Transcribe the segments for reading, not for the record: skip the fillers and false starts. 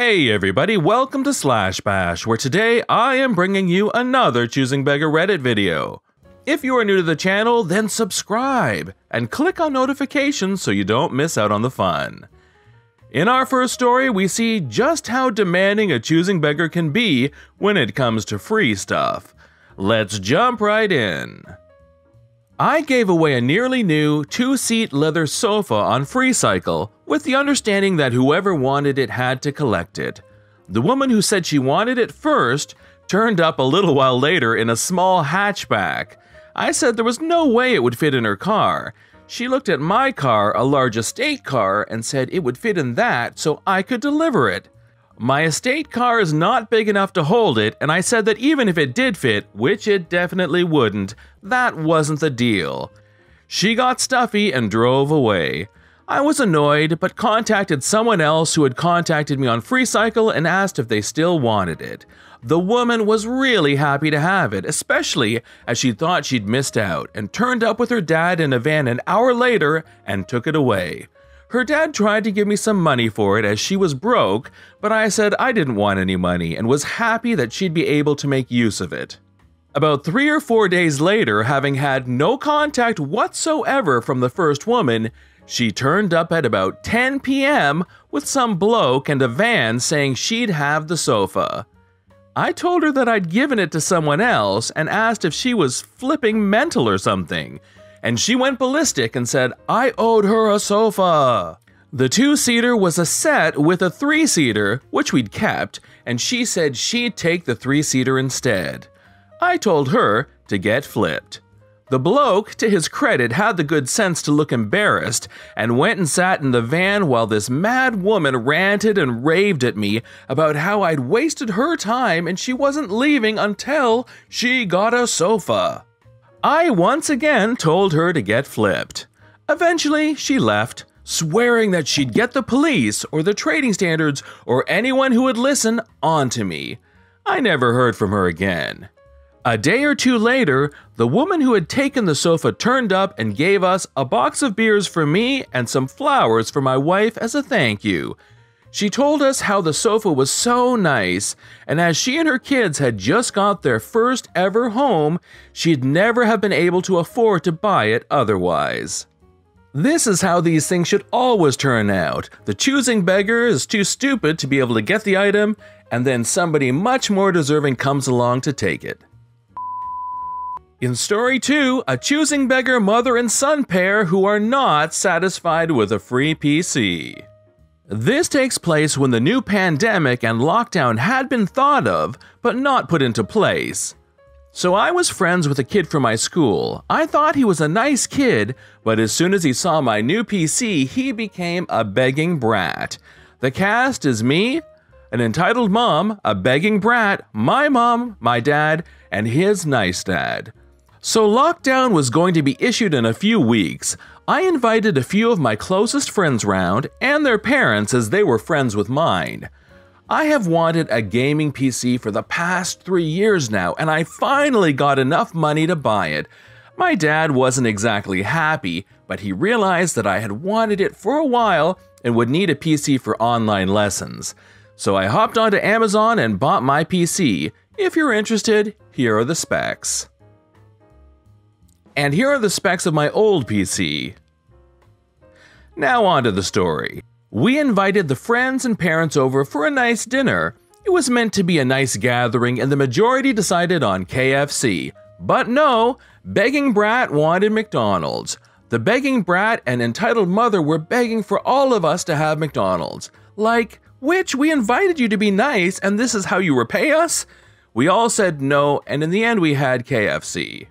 Hey everybody, welcome to Slash Bash, where today I am bringing you another Choosing Beggar Reddit video. If you are new to the channel, then subscribe and click on notifications so you don't miss out on the fun. In our first story, we see just how demanding a choosing beggar can be when it comes to free stuff. Let's jump right in. I gave away a nearly new 2-seat leather sofa on FreeCycle with the understanding that whoever wanted it had to collect it. The woman who said she wanted it first turned up a little while later in a small hatchback. I said there was no way it would fit in her car. She looked at my car, a large estate car, and said it would fit in that so I could deliver it. My estate car is not big enough to hold it, and I said that even if it did fit, which it definitely wouldn't, that wasn't the deal. She got stuffy and drove away. I was annoyed, but contacted someone else who had contacted me on FreeCycle and asked if they still wanted it. The woman was really happy to have it, especially as she thought she'd missed out, and turned up with her dad in a van an hour later and took it away. Her dad tried to give me some money for it as she was broke, but I said I didn't want any money and was happy that she'd be able to make use of it. About 3 or 4 days later, having had no contact whatsoever from the first woman, she turned up at about 10 p.m. with some bloke and a van saying she'd have the sofa. I told her that I'd given it to someone else and asked if she was flipping mental or something. And she went ballistic and said I owed her a sofa. The 2-seater was a set with a 3-seater, which we'd kept, and she said she'd take the 3-seater instead. I told her to get flipped. The bloke, to his credit, had the good sense to look embarrassed and went and sat in the van while this mad woman ranted and raved at me about how I'd wasted her time and she wasn't leaving until she got a sofa. I once again told her to get flipped. Eventually, she left, swearing that she'd get the police or the trading standards or anyone who would listen onto me. I never heard from her again. A day or two later, the woman who had taken the sofa turned up and gave us a box of beers for me and some flowers for my wife as a thank you. She told us how the sofa was so nice, and as she and her kids had just got their first ever home, she'd never have been able to afford to buy it otherwise. This is how these things should always turn out. The choosing beggar is too stupid to be able to get the item, and then somebody much more deserving comes along to take it. In story 2, a choosing beggar mother and son pair who are not satisfied with a free PC. This takes place when the new pandemic and lockdown had been thought of, but not put into place. So I was friends with a kid from my school. I thought he was a nice kid, but as soon as he saw my new PC, he became a begging brat. The cast is me, an entitled mom, a begging brat, my mom, my dad, and his nice dad. So lockdown was going to be issued in a few weeks. I invited a few of my closest friends round, and their parents as they were friends with mine. I have wanted a gaming PC for the past 3 years now, and I finally got enough money to buy it. My dad wasn't exactly happy, but he realized that I had wanted it for a while and would need a PC for online lessons. So I hopped onto Amazon and bought my PC. If you're interested, here are the specs. And here are the specs of my old PC. Now on to the story. We invited the friends and parents over for a nice dinner. It was meant to be a nice gathering and the majority decided on KFC. But no, begging brat wanted McDonald's. The begging brat and entitled mother were begging for all of us to have McDonald's. Like, which we invited you to be nice and this is how you repay us? We all said no, and in the end we had KFC.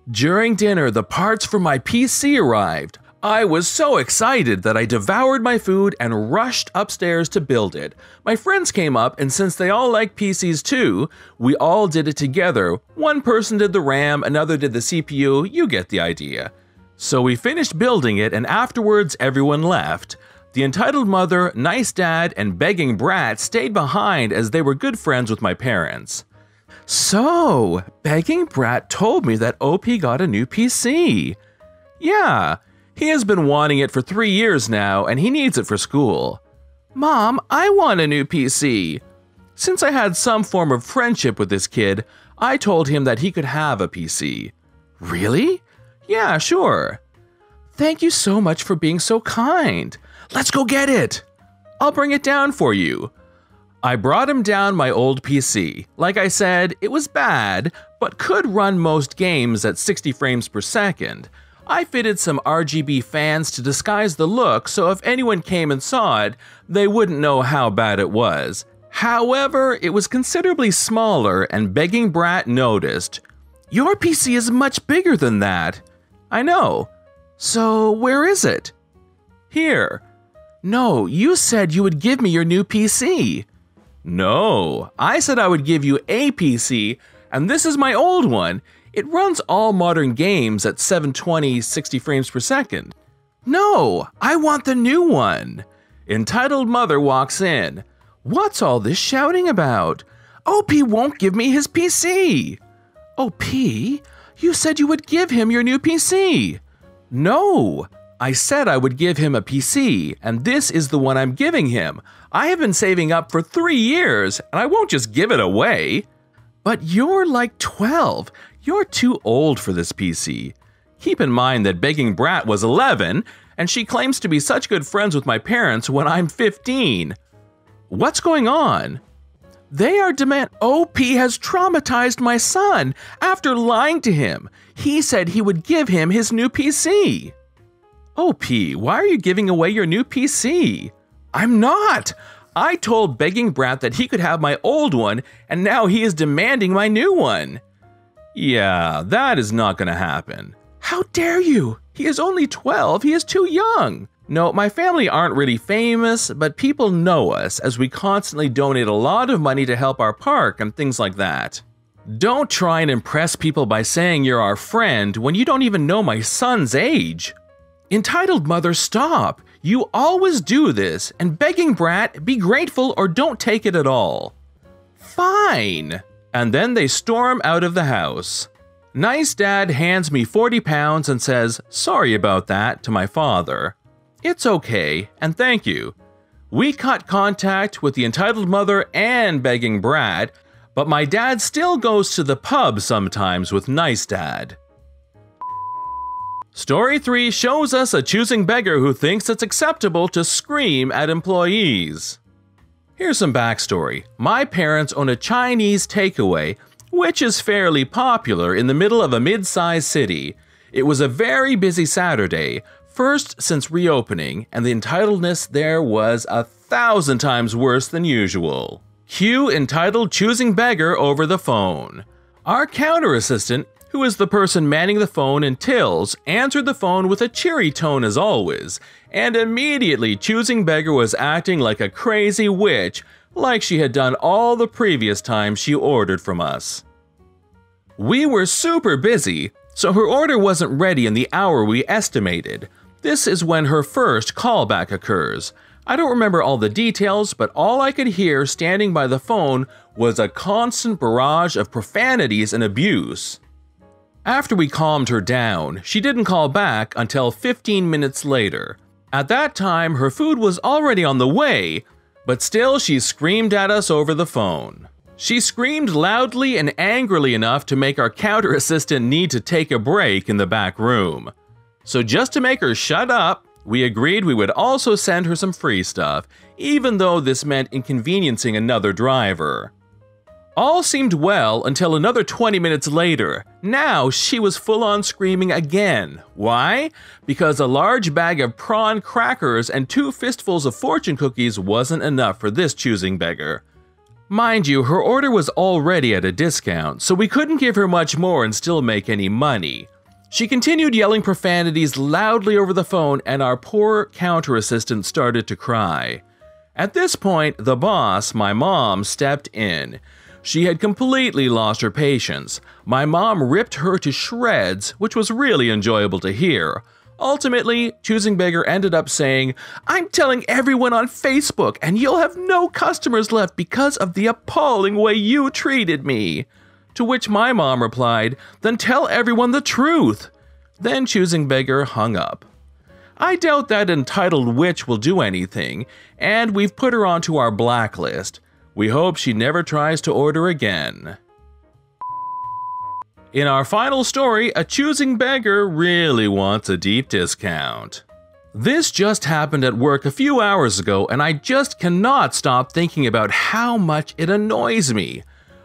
During dinner, the parts for my PC arrived. I was so excited that I devoured my food and rushed upstairs to build it. My friends came up, and since they all like PCs too, we all did it together. One person did the RAM, another did the CPU, you get the idea. So we finished building it, and afterwards everyone left. The entitled mother, nice dad, and begging brat stayed behind as they were good friends with my parents. So, begging brat told me that OP got a new PC. Yeah, he has been wanting it for 3 years now and he needs it for school. "Mom, I want a new PC." Since I had some form of friendship with this kid, I told him that he could have a PC. "Really?" "Yeah, sure." "Thank you so much for being so kind. Let's go get it." "I'll bring it down for you." I brought him down my old PC. Like I said, it was bad, but could run most games at 60 frames per second. I fitted some RGB fans to disguise the look, so if anyone came and saw it, they wouldn't know how bad it was. However, it was considerably smaller, and Begging Brat noticed. "Your PC is much bigger than that." "I know." "So where is it?" "Here." "No, you said you would give me your new PC." "No, I said I would give you a PC, and this is my old one. It runs all modern games at 720 60 frames per second. "No, I want the new one." Entitled Mother walks in. "What's all this shouting about? OP won't give me his PC." "OP, you said you would give him your new PC." "No, I said I would give him a PC, and this is the one I'm giving him. I have been saving up for 3 years, and I won't just give it away." "But you're like 12. You're too old for this PC." Keep in mind that Begging Brat was 11, and she claims to be such good friends with my parents when I'm 15. "What's going on?" "They are OP has traumatized my son after lying to him. He said he would give him his new PC." "OP, why are you giving away your new PC?" "I'm not. I told Begging Brat that he could have my old one, and now he is demanding my new one." "Yeah, that is not going to happen." "How dare you? He is only 12. He is too young." "No, my family aren't really famous, but people know us as we constantly donate a lot of money to help our park and things like that." "Don't try and impress people by saying you're our friend when you don't even know my son's age." Entitled Mother, stop. You always do this, and Begging Brat, be grateful or don't take it at all. "Fine." And then they storm out of the house. Nice Dad hands me 40 pounds and says, "Sorry about that," to my father. "It's okay, and thank you." We cut contact with the Entitled Mother and Begging Brat, but my dad still goes to the pub sometimes with Nice Dad. Story 3 shows us a choosing beggar who thinks it's acceptable to scream at employees. Here's some backstory. My parents own a Chinese takeaway, which is fairly popular in the middle of a mid-sized city. It was a very busy Saturday, first since reopening, and the entitledness there was 1,000 times worse than usual. Cue Entitled Choosing Beggar over the phone. Our counter assistant, who is the person manning the phone in tills, answered the phone with a cheery tone as always, and immediately Choosing Beggar was acting like a crazy witch, like she had done all the previous times she ordered from us. We were super busy, so her order wasn't ready in the hour we estimated. This is when her first callback occurs. I don't remember all the details, but all I could hear standing by the phone was a constant barrage of profanities and abuse. After we calmed her down, she didn't call back until 15 minutes later. At that time, her food was already on the way, but still she screamed at us over the phone. She screamed loudly and angrily enough to make our counter assistant need to take a break in the back room. So just to make her shut up, we agreed we would also send her some free stuff, even though this meant inconveniencing another driver. All seemed well until another 20 minutes later. Now she was full-on screaming again. Why? Because a large bag of prawn crackers and 2 fistfuls of fortune cookies wasn't enough for this choosing beggar. Mind you, her order was already at a discount, so we couldn't give her much more and still make any money. She continued yelling profanities loudly over the phone, and our poor counter assistant started to cry. At this point, the boss, my mom, stepped in. She had completely lost her patience. My mom ripped her to shreds, which was really enjoyable to hear. Ultimately, Choosing Beggar ended up saying, "I'm telling everyone on Facebook, and you'll have no customers left because of the appalling way you treated me." To which my mom replied, "Then tell everyone the truth." Then Choosing Beggar hung up. I doubt that entitled witch will do anything, and we've put her onto our blacklist. We hope she never tries to order again. In our final story, A Choosing Beggar really wants a deep discount. This just happened at work a few hours ago, and I just cannot stop thinking about how much it annoys me.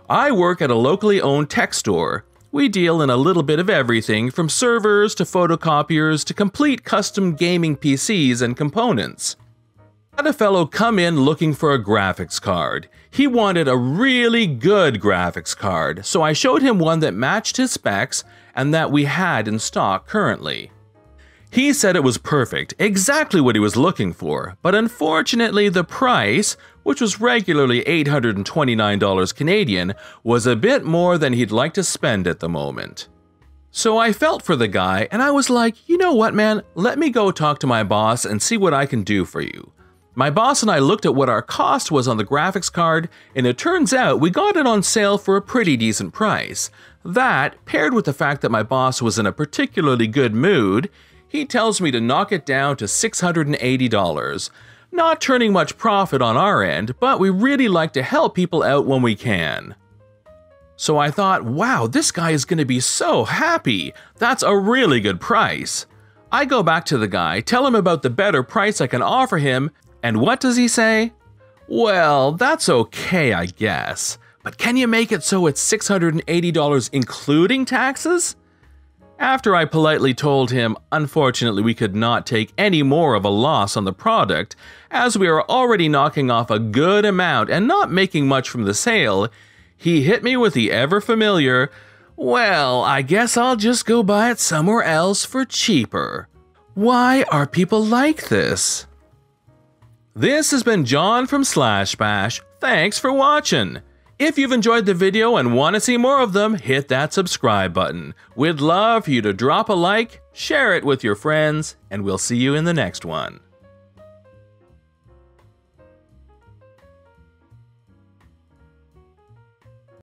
I work at a locally owned tech store. We deal in a little bit of everything from servers to photocopiers to complete custom gaming PCs and components. I had a fellow come in looking for a graphics card. He wanted a really good graphics card, so I showed him one that matched his specs and that we had in stock currently. He said it was perfect, exactly what he was looking for, but unfortunately the price, which was regularly $829 Canadian, was a bit more than he'd like to spend at the moment. So I felt for the guy and I was like, you know what, man, let me go talk to my boss and see what I can do for you. My boss and I looked at what our cost was on the graphics card, and it turns out we got it on sale for a pretty decent price. That, paired with the fact that my boss was in a particularly good mood, he tells me to knock it down to $680. Not turning much profit on our end, but we really like to help people out when we can. So I thought, wow, this guy is going to be so happy. That's a really good price. I go back to the guy, tell him about the better price I can offer him, and what does he say? Well, that's okay, I guess. But can you make it so it's $680 including taxes? After I politely told him, unfortunately we could not take any more of a loss on the product, as we are already knocking off a good amount and not making much from the sale, he hit me with the ever-familiar, well, I guess I'll just go buy it somewhere else for cheaper. Why are people like this? This has been John from Slash Bash. Thanks for watching. If you've enjoyed the video and want to see more of them, hit that subscribe button. We'd love for you to drop a like, share it with your friends, and we'll see you in the next one.